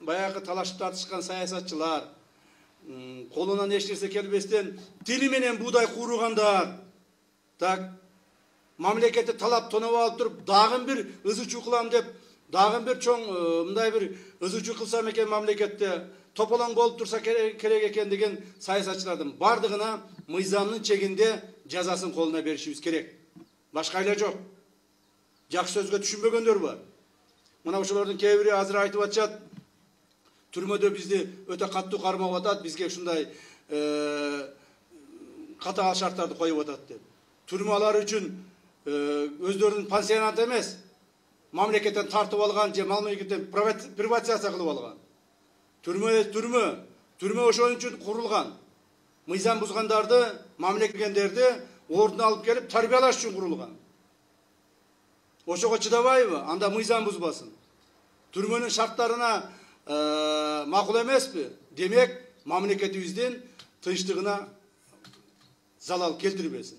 баягы талашып тартышкан саясатчылар, колунан эч нерсе келбестен тили менен буудай кууругандар, так мамлекетти талап тоноп алып туруп, дагы бир ызычуу кылам деп, дагы бир чоң мындай бир ызычуу кылсам экен мамлекетте тополоң болуп турса керек экен деген саясатчылардын бардыгына мыйзамдын чегинде жазасын колуна беришибиз керек. Башка эле жок. Жакшы сөзгө түшүнбөгөндөр бар. Мына ошолордун кээ бири азыр айтып атышат, түрмөдө бизди өтө каттуу кармап атат, бизге ушундай катаал шарттарды коюп атат деп. Түрмө алар үчүн өздөрүнүн пансионат эмес, мамлекеттен тартып алган же мамлекеттен приватизация кылып алган. Түрмө ошон үчүн курулган. Мыйзам бузгандарды, мамлекеттендерди ордуна алып келип тарбиялаш үчүн курулган. Ошого чыдабайбы? Анда мыйзам бузбасын. Түрмөнүн шарттарына макул эмеспи? Демек, мамлекетибиздин тынчтыгына залал келтирбесин.